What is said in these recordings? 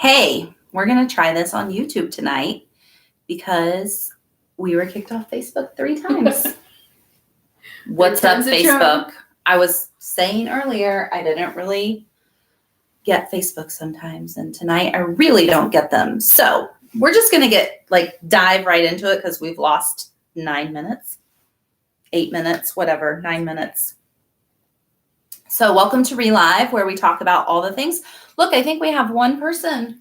Hey, we're going to try this on YouTube tonight because we were kicked off Facebook 3 times. What's up, Facebook? I was saying earlier, I didn't really get Facebook sometimes, and tonight I really don't get them. So we're just going to dive right into it because we've lost 9 minutes, 8 minutes, whatever, 9 minutes. So welcome to ReLive, where we talk about all the things. Look, I think we have one person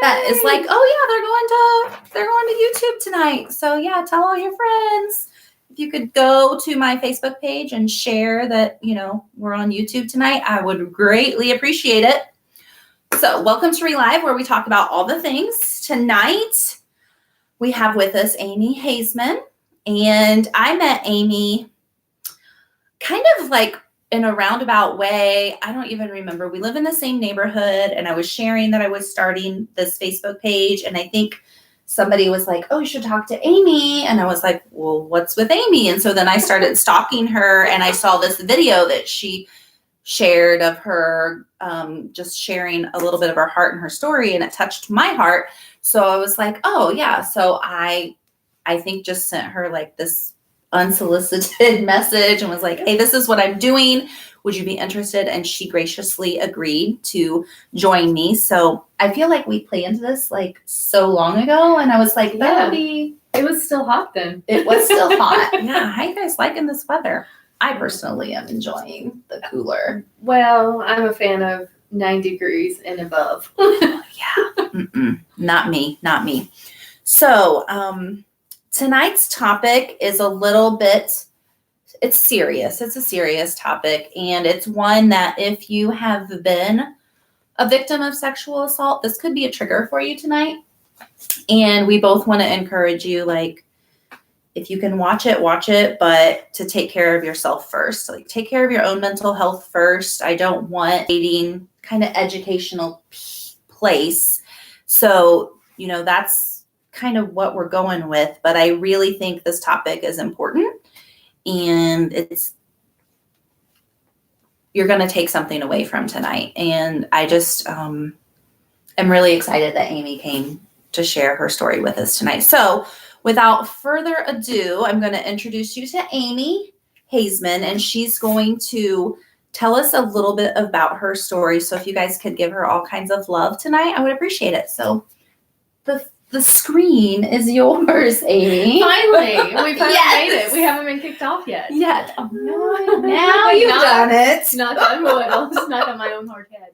that is like, oh yeah, they're going to YouTube tonight. So yeah, tell all your friends. If you could go to my Facebook page and share that, we're on YouTube tonight, I would greatly appreciate it. So welcome to ReLive, where we talk about all the things. Tonight, we have with us Amy Hazeman. And I met Amy kind of like in a roundabout way. I don't even remember. We live in the same neighborhood, and I was sharing that I was starting this Facebook page, and I think somebody was like, oh, you should talk to Amy. And I was like, well, what's with Amy? And so then I started stalking her, and I saw this video that she shared of her just sharing a little bit of her heart and her story, and it touched my heart. So I was like, oh yeah. So I think just sent her like this unsolicited message and was like, hey, this is what I'm doing. Would you be interested? And she graciously agreed to join me. So I feel like we planned this like so long ago, and I was like, it was still hot then. It was still hot. Yeah. How you guys liking this weather? I personally am enjoying the cooler. Well, I'm a fan of 9 degrees and above. Yeah. Not me. So, tonight's topic is a little bit, it's serious. It's a serious topic, and it's one that if you have been a victim of sexual assault, this could be a trigger for you tonight. And we both want to encourage you, like, if you can watch it, but to take care of yourself first. Like, take care of your own mental health first. I don't want dating kind of educational place. So, that's kind of what we're going with, but I really think this topic is important, and you're going to take something away from tonight. And I just am really excited that Amy came to share her story with us tonight. So without further ado, I'm going to introduce you to Amy Hazeman, and she's going to tell us a little bit about her story. So if you guys could give her all kinds of love tonight, I would appreciate it. So the screen is yours, Amy. Finally. We finally Yes. made it. We haven't been kicked off yet. Yeah. Oh, no. Now you've done it. Knock on wood. I'll just knock on my own hard head.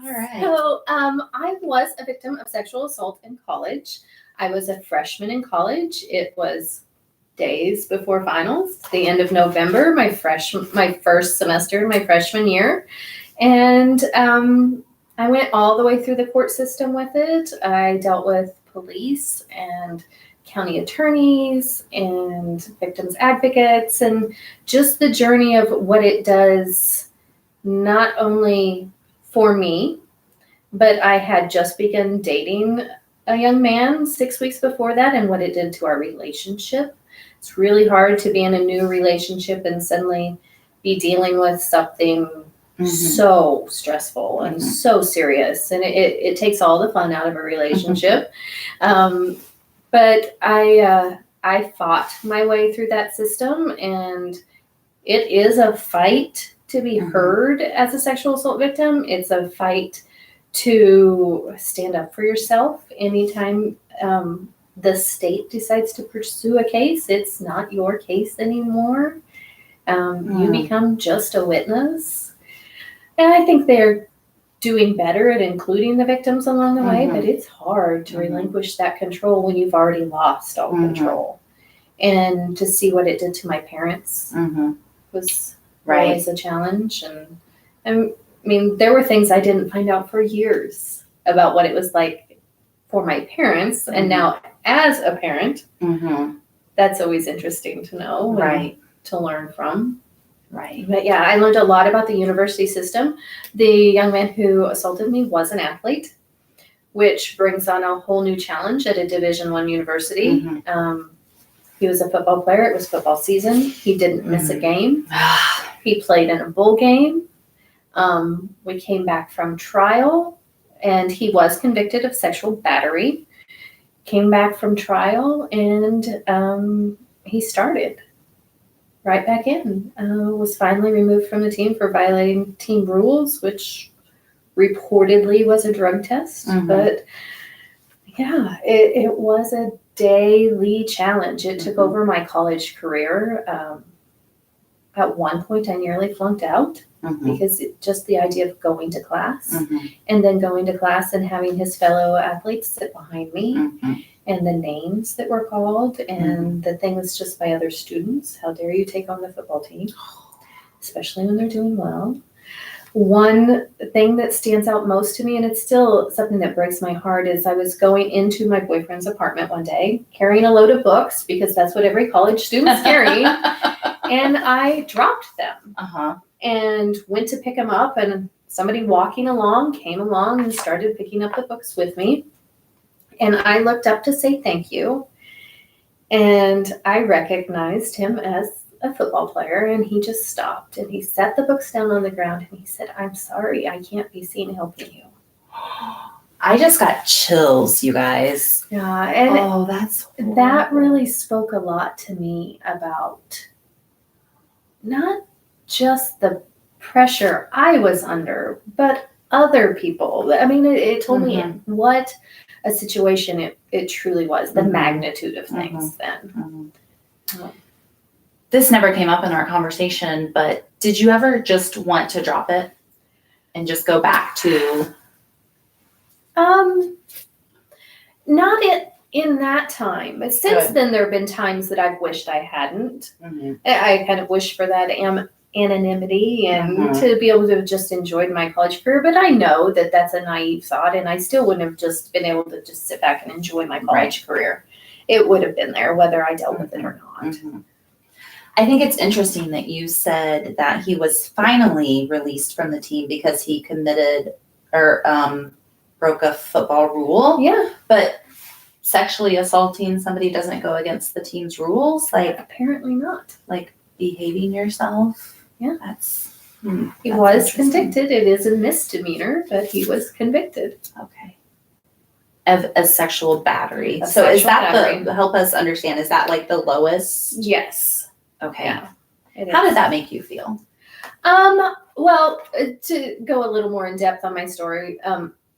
All right. So I was a victim of sexual assault in college. I was a freshman in college. It was days before finals, the end of November, my first semester, my freshman year. And I went all the way through the court system with it. I dealt with police and county attorneys and victims advocates, and just the journey of what it does, not only for me, but I had just begun dating a young man 6 weeks before that, and what it did to our relationship. It's really hard to be in a new relationship and suddenly be dealing with something so stressful and so serious, and it takes all the fun out of a relationship. But I fought my way through that system, and it is a fight to be heard as a sexual assault victim. It's a fight to stand up for yourself anytime the state decides to pursue a case. It's not your case anymore. You become just a witness. And I think they're doing better at including the victims along the way, but it's hard to relinquish that control when you've already lost all control. And to see what it did to my parents was always a challenge. And I mean, there were things I didn't find out for years about what it was like for my parents. And now as a parent, that's always interesting to know and to learn from. Right. But yeah, I learned a lot about the university system. The young man who assaulted me was an athlete, which brings on a whole new challenge at a Division I university. He was a football player. It was football season. He didn't miss a game. He played in a bowl game. We came back from trial, And he was convicted of sexual battery, came back from trial, and he started right back in. Was finally removed from the team for violating team rules, which reportedly was a drug test. Mhm. But yeah, it was a daily challenge. It took Mhm. over my college career. At one point, I nearly flunked out because just the idea of going to class and then going to class and having his fellow athletes sit behind me and the names that were called and the things just by other students. How dare you take on the football team, especially when they're doing well. One thing that stands out most to me, and it's still something that breaks my heart, is I was going into my boyfriend's apartment one day carrying a load of books because that's what every college student's carrying. And I dropped them and went to pick them up, and somebody walking along came along and started picking up the books with me. And I looked up to say thank you. And I recognized him as a football player, and he just stopped and he set the books down on the ground and he said, "I'm sorry, I can't be seen helping you." I just got chills, you guys. Yeah, and that's horrible. that really spoke a lot to me about not just the pressure I was under, but other people. I mean, it told me what a situation it truly was, the magnitude of things then. This never came up in our conversation, but did you ever just want to drop it and just go back to? Not in that time. But since then, there have been times that I've wished I hadn't. I kind of wish for that anonymity and to be able to have just enjoyed my college career. But I know that that's a naive thought, and I still wouldn't have just been able to just sit back and enjoy my college career. It would have been there whether I dealt with it or not. I think it's interesting that you said that he was finally released from the team because he committed or broke a football rule. Yeah. But sexually assaulting somebody doesn't go against the team's rules? Like, apparently not. Like behaving yourself? Yeah. That's he was convicted. It is a misdemeanor, but he was convicted. Okay. Of a sexual battery. So is that help us understand, is that like the lowest? Yes. Okay. Yeah, how did that make you feel? Well, to go a little more in depth on my story,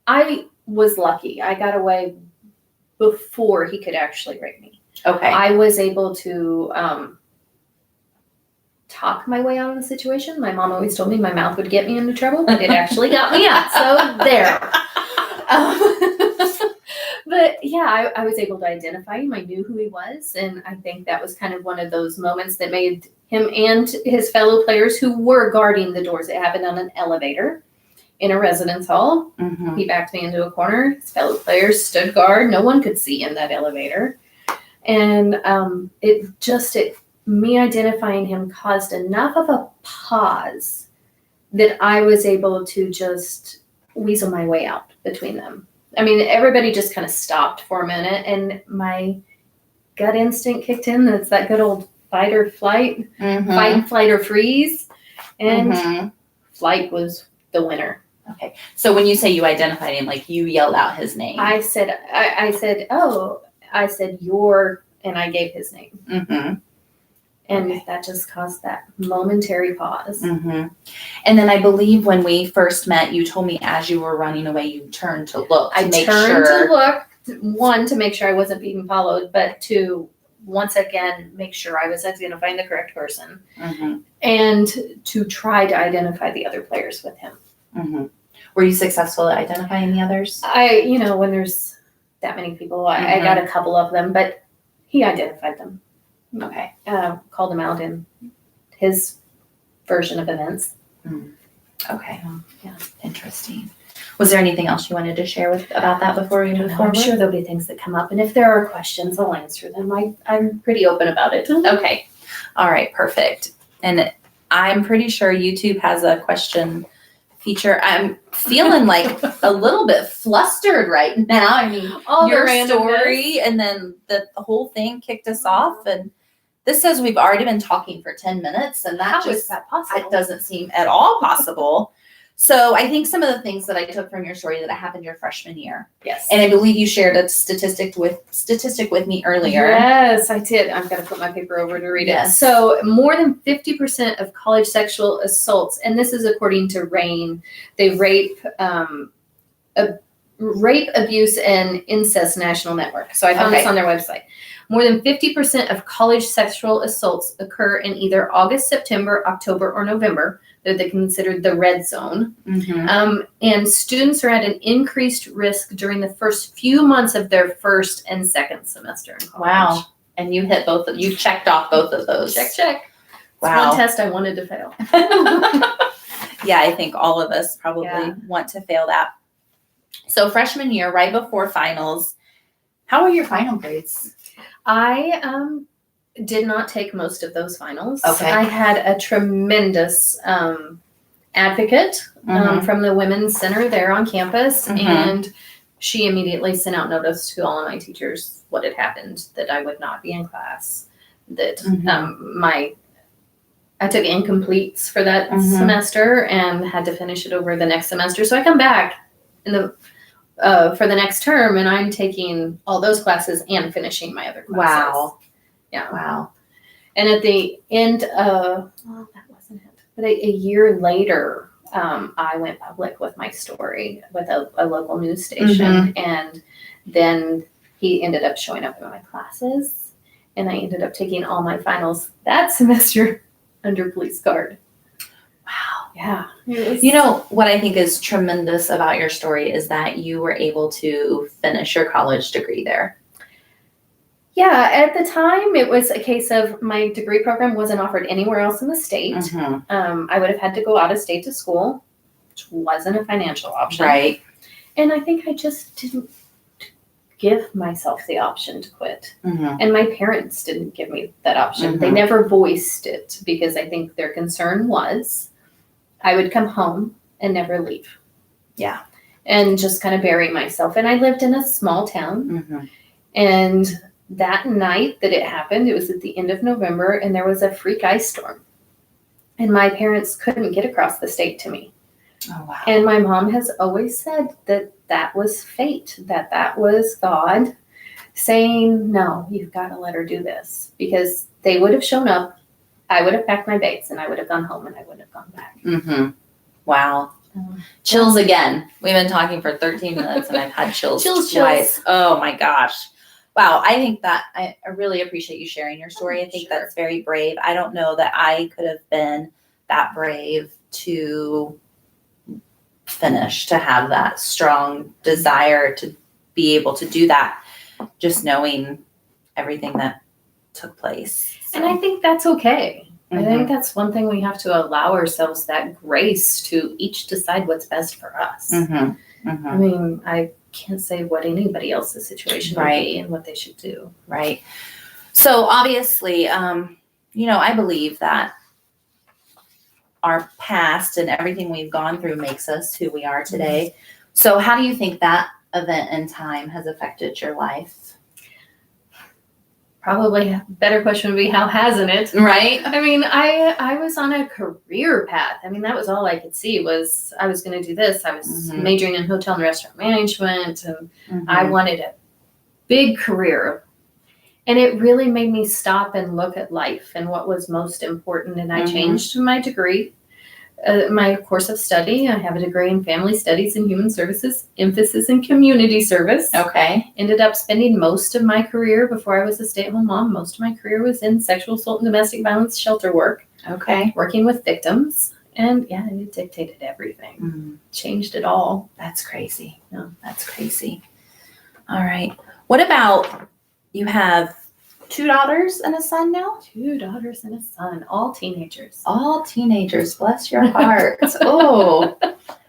I was lucky. I got away before he could actually rape me. Okay. I was able to talk my way out of the situation. My mom always told me my mouth would get me into trouble, but it actually got me out. So there. But yeah, I was able to identify him. I knew who he was. And I think that was kind of one of those moments that made him and his fellow players who were guarding the doors. It happened on an elevator in a residence hall. He backed me into a corner. His fellow players stood guard. No one could see in that elevator. And me identifying him caused enough of a pause that I was able to just weasel my way out between them. I mean, everybody just kind of stopped for a minute, and my gut instinct kicked in. That's that good old fight or flight, fight, flight, or freeze. And flight was the winner. Okay. So when you say you identified him, like you yelled out his name. I said, your, and I gave his name. And that just caused that momentary pause. And then I believe when we first met, you told me as you were running away, you turned to look. I turned to look, one, to make sure I wasn't being followed, but two, once again, make sure I was identifying the correct person. And to try to identify the other players with him. Were you successful at identifying the others? When there's that many people, I got a couple of them, but he identified them. Okay. Called him out in his version of events. Okay. Yeah. Interesting. Was there anything else you wanted to share about that before we move forward? I'm sure there'll be things that come up, and if there are questions, I'll answer them. I'm pretty open about it. Okay. All right. Perfect. And I'm pretty sure YouTube has a question feature. I'm feeling like a little bit flustered right now. I mean, all your the story, and then the whole thing kicked us off, and this says we've already been talking for 10 minutes, and that is that possible? It doesn't seem at all possible. So I think some of the things that I took from your story that happened your freshman year, Yes. and I believe you shared a statistic with me earlier. Yes, I did. I've got to put my paper over to read it. Yes. So more than 50% of college sexual assaults, and this is according to RAINN, the Rape, Abuse, and Incest National Network. So I found this on their website. More than 50% of college sexual assaults occur in either August, September, October, or November. They're considered the red zone. Mm-hmm. And students are at an increased risk during the first few months of their first and second semester in college. Wow. And you hit you checked off both of those. Check. Wow. It's one test I wanted to fail. Yeah, I think all of us probably want to fail that. So freshman year, right before finals, how were your final grades? I did not take most of those finals. Okay. I had a tremendous advocate from the Women's Center there on campus, and she immediately sent out notice to all of my teachers what had happened, that I would not be in class, that I took incompletes for that semester and had to finish it over the next semester. So I come back in the for the next term, and I'm taking all those classes and finishing my other classes. Wow. Yeah. Wow. And at the end of, well, that wasn't it, but a year later, I went public with my story with a local news station. And then he ended up showing up in my classes, and I ended up taking all my finals that semester under police guard. Wow. Yeah. You know, what I think is tremendous about your story is that you were able to finish your college degree there. Yeah, at the time, it was a case of my degree program wasn't offered anywhere else in the state. I would have had to go out of state to school, which wasn't a financial option. Right. And I think I just didn't give myself the option to quit. And my parents didn't give me that option. They never voiced it, because I think their concern was I would come home and never leave. Yeah. And just kind of bury myself. And I lived in a small town. And that night that it happened, it was at the end of November, and there was a freak ice storm. And my parents couldn't get across the state to me. Oh, wow. And my mom has always said that was fate, that was God saying, no, you've got to let her do this. Because they would have shown up, I would have packed my bags, and I would have gone home, and I wouldn't have gone back. Wow. Chills again. We've been talking for 13 minutes, and I've had chills twice. Oh, my gosh. Wow, I think that I really appreciate you sharing your story. I think that's very brave. I don't know that I could have been that brave to finish, to have that strong desire to be able to do that, just knowing everything that took place. So. And I think that's okay. I think that's one thing we have to allow ourselves, that grace to each decide what's best for us. I mean, I can't say what anybody else's situation would be and what they should do. Right. So obviously, I believe that our past and everything we've gone through makes us who we are today. So how do you think that event in time has affected your life? Probably a better question would be, how hasn't it? Right. I mean, I was on a career path. I mean, that was all I could see was I was going to do this. I was majoring in hotel and restaurant management, and I wanted a big career. And it really made me stop and look at life and what was most important. And I changed my degree, my course of study. I have a degree in family studies and human services, emphasis in community service. Okay. Ended up spending most of my career, before I was a stay-at-home mom, most of my career was in sexual assault and domestic violence shelter work. Okay. Working with victims. And yeah, it dictated everything. Changed it all. That's crazy. No, that's crazy. All right. What about, you have 2 daughters and a son now? 2 daughters and a son, all teenagers. All teenagers, bless your heart. Oh,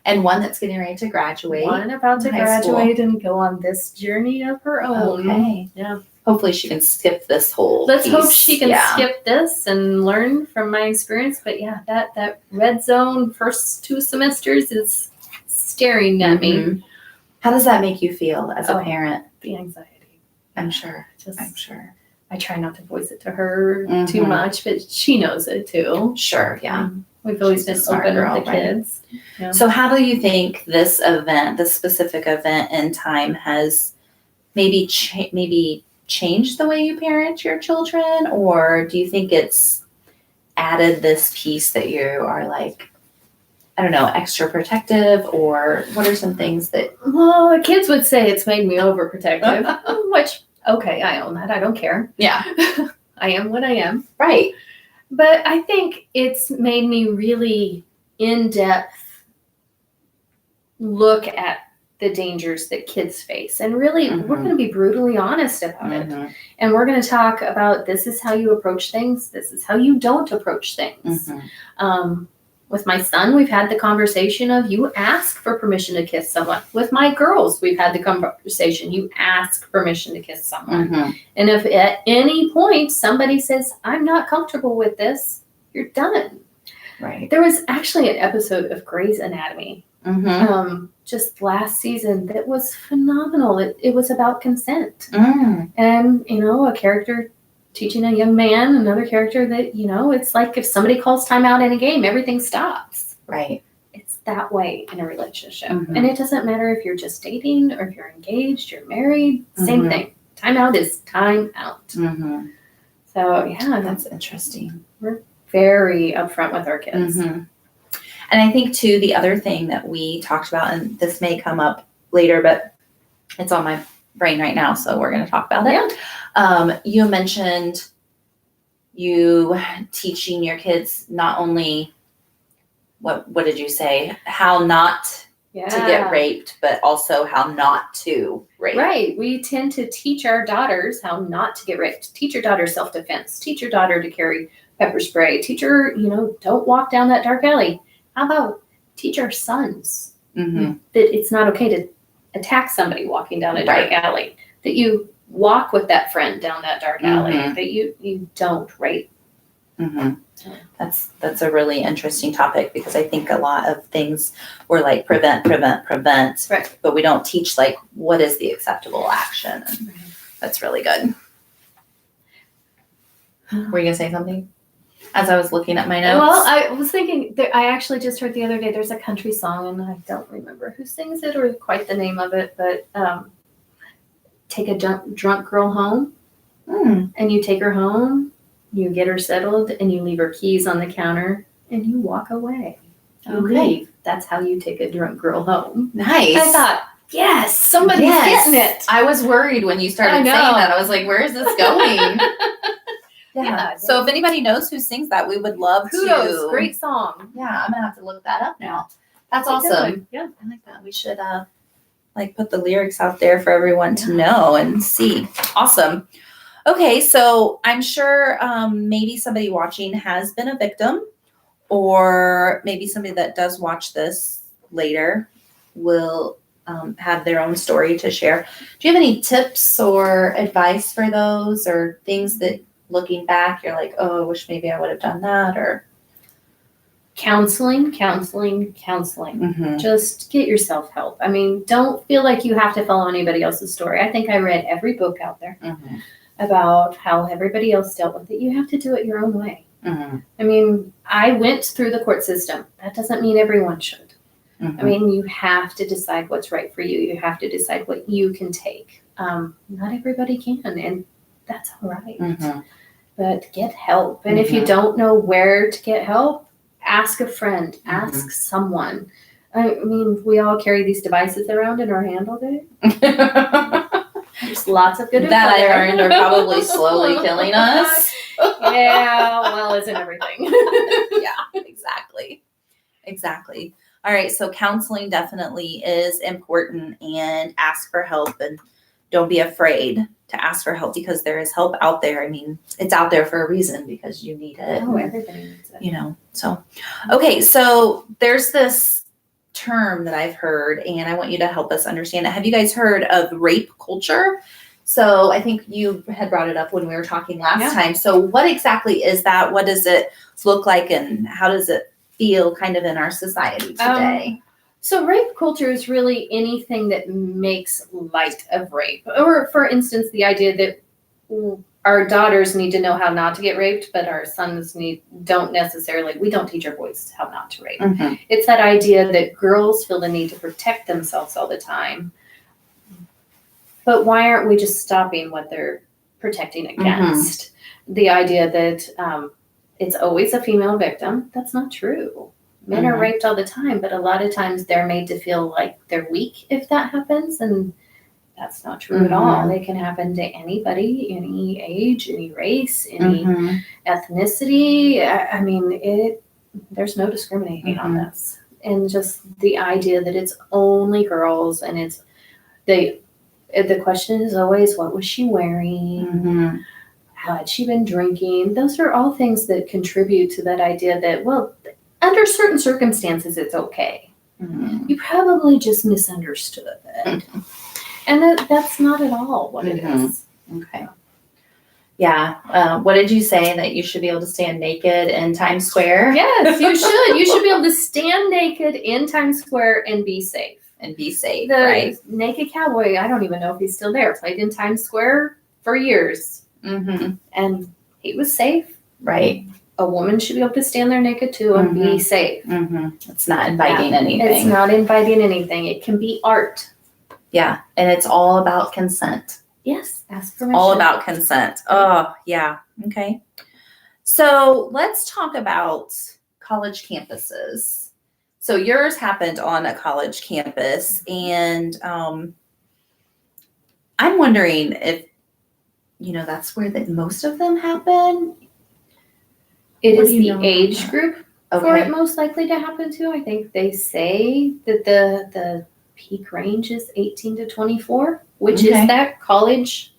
and one that's getting ready to graduate. One about to graduate and go on this journey of her own. Okay. Yeah. Hopefully she can skip this whole Let's piece. hope she can skip this and learn from my experience. But yeah, that red zone first 2 semesters is staring at me. How does that make you feel as a parent? The anxiety. I'm sure. I'm sure. I try not to voice it to her too much, but she knows it too. Sure, yeah. We've always She's a been smart open girl, with the right? kids. Yeah. So how do you think this event, this specific event in time, has maybe changed the way you parent your children, or do you think it's added this piece that you are like, I don't know, extra protective, or what are some things that? Well, the kids would say it's made me overprotective, which, okay, I own that. I don't care. Yeah. I am what I am. Right. But I think it's made me really in-depth look at the dangers that kids face. And really, we're going to be brutally honest about it. And we're going to talk about this is how you approach things. This is how you don't approach things. With my son, we've had the conversation of you ask for permission to kiss someone. With my girls, we've had the conversation, you ask permission to kiss someone. And if at any point somebody says, I'm not comfortable with this, you're done. Right. There was actually an episode of Grey's Anatomy just last season that was phenomenal. It was about consent. And, a character teaching a young man, another character that, it's like if somebody calls timeout in a game, everything stops. Right. It's that way in a relationship. And it doesn't matter if you're just dating or if you're engaged, you're married, same thing. Timeout is timeout. So, yeah. That's interesting. We're very upfront with our kids. And I think, too, the other thing that we talked about, and this may come up later, but it's on my brain right now, so we're going to talk about it. You mentioned you teaching your kids not only, what did you say, how not to get raped, but also how not to rape. Right. We tend to teach our daughters how not to get raped. Teach your daughter self-defense. Teach your daughter to carry pepper spray. Teach her, don't walk down that dark alley. How about teach our sons that it's not okay to attack somebody walking down a dark alley, that you walk with that friend down that dark alley, that you don't rape. That's a really interesting topic, because I think a lot of things we're like prevent, right. but we don't teach like what is the acceptable action. And that's really good. Were you gonna say something? As I was looking at my notes. Well, I was thinking that I actually just heard the other day, there's a country song, and I don't remember who sings it or quite the name of it, but take a drunk girl home, and you take her home, you get her settled, and you leave her keys on the counter, and you walk away. You leave. That's how you take a drunk girl home. Nice. I thought, yes, somebody's getting it. I was worried when you started saying that. I was like, where is this going? Yeah. So if anybody knows who sings that, we would love to. Great song. Yeah, I'm gonna have to look that up now. That's awesome. Yeah, I like that. We should put the lyrics out there for everyone to know and see. Awesome. Okay, so I'm sure maybe somebody watching has been a victim, or maybe somebody that does watch this later will have their own story to share. Do you have any tips or advice for those, or things that, looking back, you're like, oh, I wish maybe I would have done that? Or counseling. Just get yourself help. I mean, don't feel like you have to follow anybody else's story. I think I read every book out there about how everybody else dealt with it. You have to do it your own way. I mean, I went through the court system. That doesn't mean everyone should. I mean, you have to decide what's right for you. You have to decide what you can take. Not everybody can, and that's all right. But get help. And if you don't know where to get help, ask a friend, ask someone. I mean, we all carry these devices around in our hand all day. There's lots of good info that I there. learned are probably slowly killing us. Yeah, well, isn't everything? Yeah, exactly. All right, so counseling definitely is important, and ask for help, and don't be afraid to ask for help, because there is help out there. I mean, it's out there for a reason, because you need it. Oh, everybody needs it. So, okay, so there's this term that I've heard, and I want you to help us understand it. Have you guys heard of rape culture? So I think you had brought it up when we were talking last time. So what exactly is that? What does it look like, and how does it feel kind of in our society today? So rape culture is really anything that makes light of rape. Or, for instance, the idea that our daughters need to know how not to get raped, but our sons don't necessarily. We don't teach our boys how not to rape. Mm-hmm. It's that idea that girls feel the need to protect themselves all the time. But why aren't we just stopping what they're protecting against? The idea that it's always a female victim. That's not true. Men are raped all the time, but a lot of times they're made to feel like they're weak if that happens, and that's not true at all. It can happen to anybody, any age, any race, any ethnicity. I mean, there's no discriminating on this. And just the idea that it's only girls, and it's the question is always, what was she wearing? How had she been drinking? Those are all things that contribute to that idea that, well, under certain circumstances, it's okay. You probably just misunderstood it. And that's not at all what it is. Okay. Yeah. What did you say? That you should be able to stand naked in Times Square? Yes, you should. You should be able to stand naked in Times Square and be safe. Right? Naked Cowboy, I don't even know if he's still there, played in Times Square for years. And he was safe. Right. A woman should be able to stand there naked too and be safe. It's not inviting anything. It's not inviting anything. It can be art. Yeah. And it's all about consent. Yes. Ask permission. All about consent. Oh, yeah. Okay. So let's talk about college campuses. So yours happened on a college campus, and I'm wondering if, that's where most of them happen. It is the age group for it most likely to happen to. I think they say that the peak range is 18 to 24, which is that college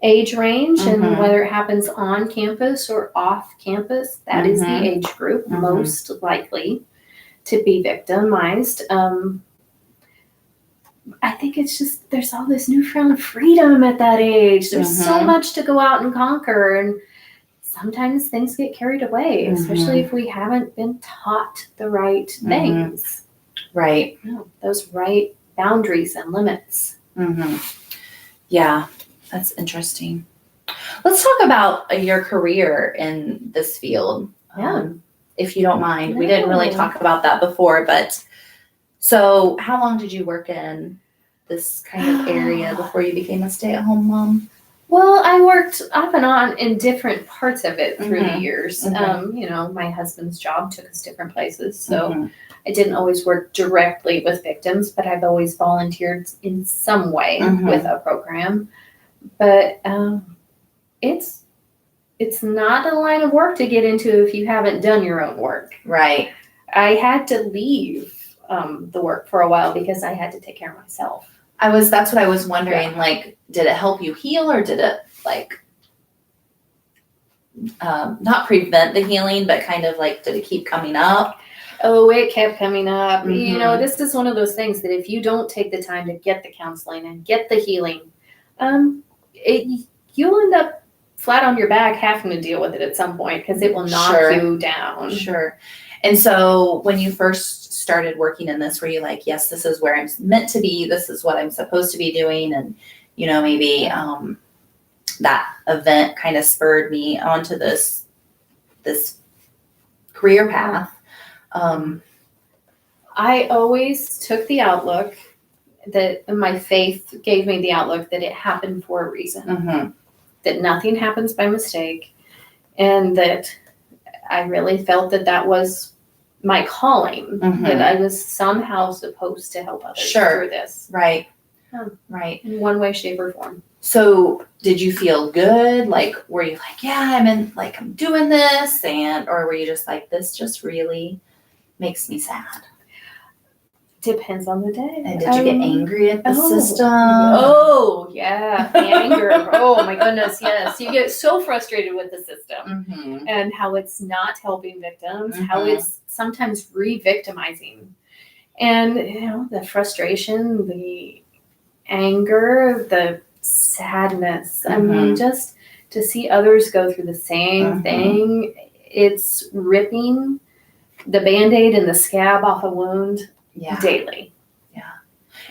age range, and whether it happens on campus or off campus, that is the age group most likely to be victimized. I think it's just, there's all this newfound freedom at that age. There's so much to go out and conquer, and sometimes things get carried away, especially if we haven't been taught the right things. Right. Those right boundaries and limits. Yeah, that's interesting. Let's talk about your career in this field. If you don't mind. We didn't really talk about that before, but so how long did you work in this kind of area before you became a stay-at-home mom? Well, I worked off and on in different parts of it through the years. My husband's job took us different places, so I didn't always work directly with victims, but I've always volunteered in some way with a program. But it's not a line of work to get into if you haven't done your own work. Right. I had to leave the work for a while because I had to take care of myself. That's what I was wondering. Yeah. Like, did it help you heal, or did it not prevent the healing, but kind of did it keep coming up? Oh, it kept coming up. This is one of those things that if you don't take the time to get the counseling and get the healing, you'll end up flat on your back having to deal with it at some point because it will knock you down. Sure. And so when you first started working in this, were you like, yes, this is where I'm meant to be, this is what I'm supposed to be doing, and maybe that event kind of spurred me onto this career path? I always took the outlook that my faith gave me the outlook that it happened for a reason, that nothing happens by mistake, and that I really felt that was my calling, that I was somehow supposed to help others through this. Right. Right. In one way, shape, or form. So did you feel good? Were you yeah, I'm doing this, or were you just this just really makes me sad? Depends on the day. And did you get angry at the system? Oh, yeah. Anger. Oh, my goodness. Yes. You get so frustrated with the system and how it's not helping victims, how it's sometimes re-victimizing. And, the frustration, the anger, the sadness. I mean, just to see others go through the same thing, it's ripping the Band-Aid and the scab off a wound. Yeah. Daily. Yeah.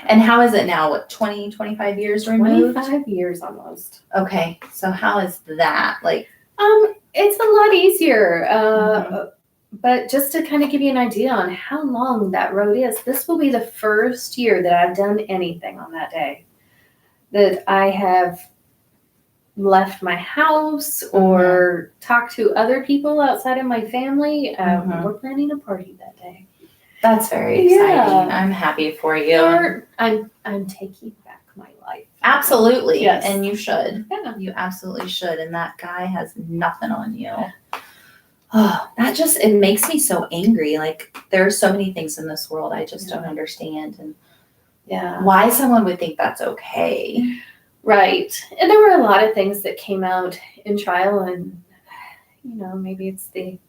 And how is it now? What, 20, 25 years removed? 25 years almost. Okay. So how is that? Like, It's a lot easier. But just to kind of give you an idea on how long that road is, this will be the first year that I've done anything on that day. That I have left my house or talked to other people outside of my family. We're planning a party that day. That's very exciting. I'm happy for you. I'm taking back my life. Absolutely. Yes. And you should. Yeah. You absolutely should. And that guy has nothing on you. Oh, it makes me so angry. Like, there are so many things in this world I just don't understand. And why someone would think that's okay. Right. And there were a lot of things that came out in trial, and, maybe it's the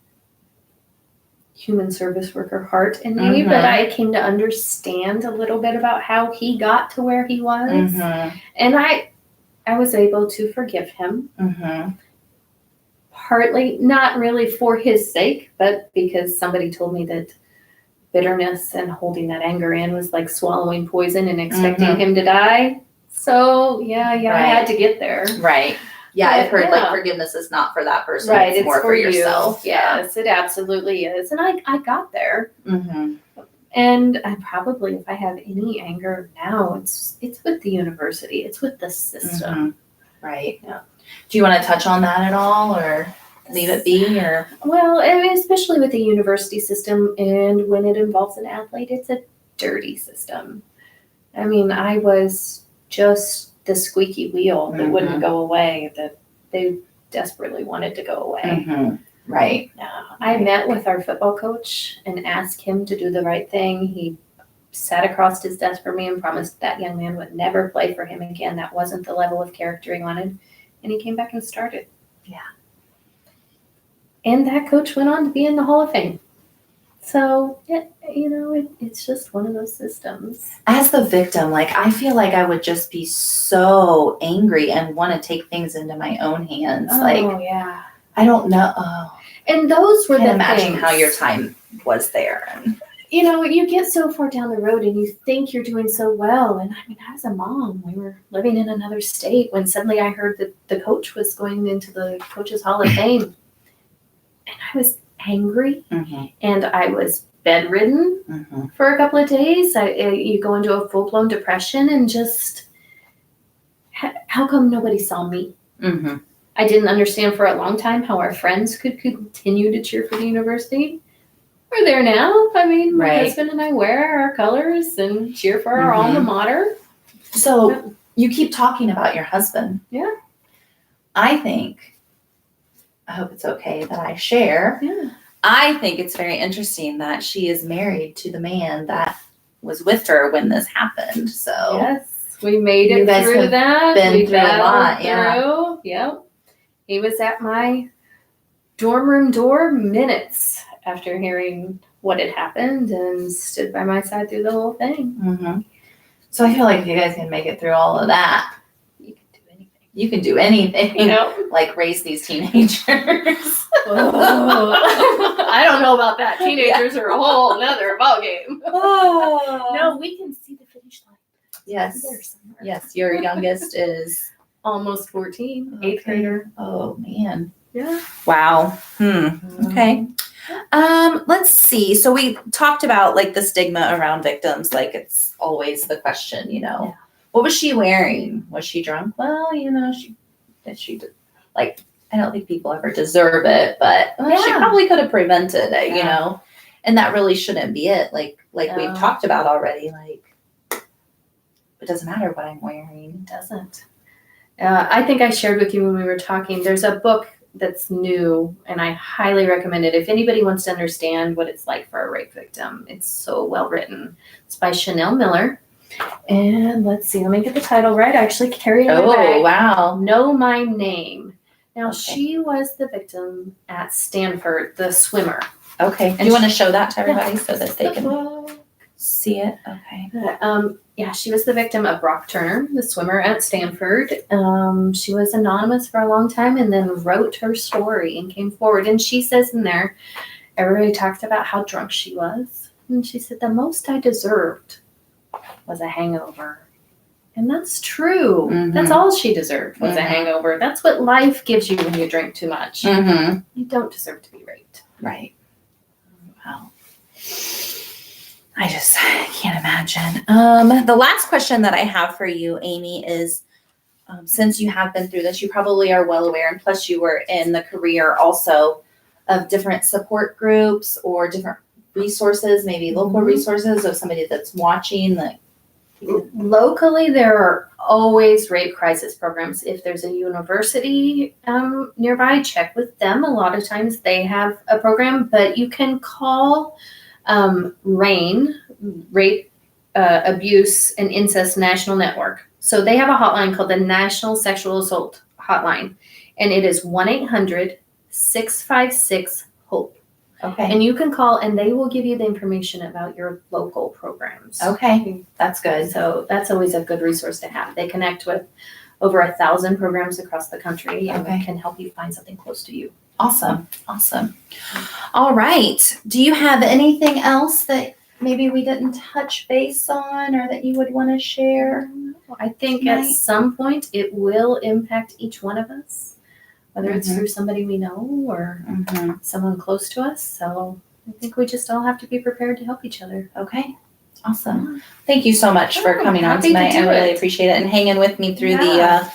human service worker heart in me, but I came to understand a little bit about how he got to where he was. And I was able to forgive him. Partly, not really for his sake, but because somebody told me that bitterness and holding that anger in was like swallowing poison and expecting him to die. So, I had to get there. Right. Yeah, I've heard like forgiveness is not for that person. Right, it's more for yourself. Yes, it absolutely is. And I got there. And I probably, if I have any anger now, it's with the university. It's with the system. Right. Yeah. Do you want to touch on that at all, or leave it be? Or well, I mean, especially with the university system, and when it involves an athlete, it's a dirty system. I mean, I was just the squeaky wheel that wouldn't go away, that they desperately wanted to go away. Right. I met with our football coach and asked him to do the right thing. He sat across his desk for me and promised that young man would never play for him again. That wasn't the level of character he wanted. And he came back and started. Yeah. And that coach went on to be in the Hall of Fame. So, it's just one of those systems. As the victim, like, I feel like I would just be so angry and want to take things into my own hands. I don't know. And those were the imagine things. How your time was there. And you get so far down the road and you think you're doing so well. And I mean, as a mom, we were living in another state when suddenly I heard that the coach was going into the Coaches Hall of Fame. And I was angry and I was bedridden for a couple of days. You go into a full-blown depression and just, how come nobody saw me? I didn't understand for a long time how our friends could continue to cheer for the university. We're there now. I mean, my husband and I wear our colors and cheer for our alma mater. So you keep talking about your husband. Yeah. I hope it's okay that I share. Yeah. I think it's very interesting that she is married to the man that was with her when this happened. So yes, we made it through that. Been through a lot. Yep. He was at my dorm room door minutes after hearing what had happened and stood by my side through the whole thing. So I feel like if you guys can make it through all of that, you can do anything. Like raise these teenagers. I don't know about that. Teenagers are a whole nother ballgame. No, we can see the finish line. Yes, your youngest is almost 14, 8th grader. Oh man. Yeah. Wow. Okay. Let's see. So we talked about like the stigma around victims. Like it's always the question, Yeah. What was she wearing? Was she drunk? Well, she did. Like, I don't think people ever deserve it, but she probably could have prevented it, And that really shouldn't be it. Like we've talked about already. Like, it doesn't matter what I'm wearing. It doesn't. I think I shared with you when we were talking. There's a book that's new, and I highly recommend it. If anybody wants to understand what it's like for a rape victim, it's so well written. It's by Chanel Miller. And let's see, let me get the title right. I actually carry it in my bag. Wow. Know My Name. Now, she was the victim at Stanford, the swimmer. Okay. And do you want to show that to everybody so that they can see it? Okay. She was the victim of Brock Turner, the swimmer at Stanford. She was anonymous for a long time and then wrote her story and came forward. And she says in there, everybody talked about how drunk she was. And she said, the most I deserved was a hangover. And that's true. Mhm. That's all she deserved was a Mhm. hangover. That's what life gives you when you drink too much. Mm-hmm. You don't deserve to be raped. Right. Wow. I just can't imagine. The last question that I have for you, Amy, is since you have been through this, you probably are well aware, and plus you were in the career also of different support groups or different resources, maybe local resources of somebody that's watching that. Locally, there are always rape crisis programs. If there's a university nearby, check with them. A lot of times they have a program, but you can call RAIN, Rape, Abuse, and Incest National Network. So they have a hotline called the National Sexual Assault Hotline, and it is 1-800-656-HOPE. Okay. And you can call and they will give you the information about your local programs. Okay. That's good. So that's always a good resource to have. They connect with over 1,000 programs across the country and can help you find something close to you. Awesome. Awesome. All right. Do you have anything else that maybe we didn't touch base on or that you would want to share? I think at some point it will impact each one of us, whether it's through somebody we know or someone close to us. So I think we just all have to be prepared to help each other. Okay. Awesome. Thank you so much for coming on happy to tonight. I do really it. appreciate it and hanging with me through the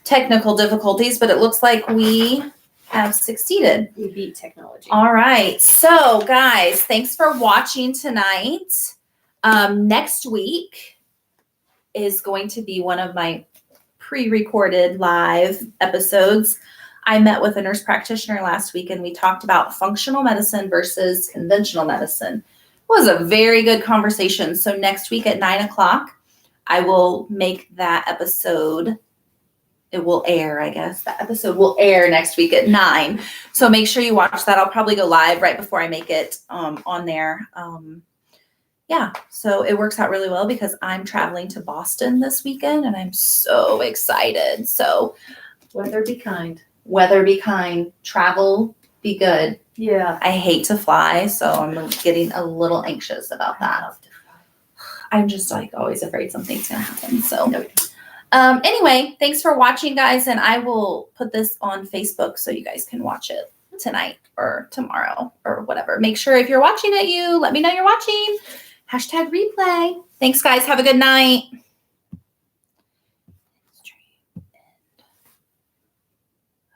technical difficulties, but it looks like we have succeeded. We beat technology. All right. So guys, thanks for watching tonight. Next week is going to be one of my pre-recorded live episodes. I met with a nurse practitioner last week and we talked about functional medicine versus conventional medicine. It was a very good conversation. So next week at 9:00, I will make that episode. It will air, I guess. That episode will air next week at 9. So make sure you watch that. I'll probably go live right before I make it on there. Yeah, so it works out really well because I'm traveling to Boston this weekend and I'm so excited. So Weather be kind. Weather be kind, travel be good. Yeah. I hate to fly, so I'm getting a little anxious about that. I'm just like always afraid something's gonna happen. So anyway, thanks for watching, guys, and I will put this on Facebook so you guys can watch it tonight or tomorrow or whatever. Make sure if you're watching it, you let me know you're watching. #replay. Thanks, guys. Have a good night.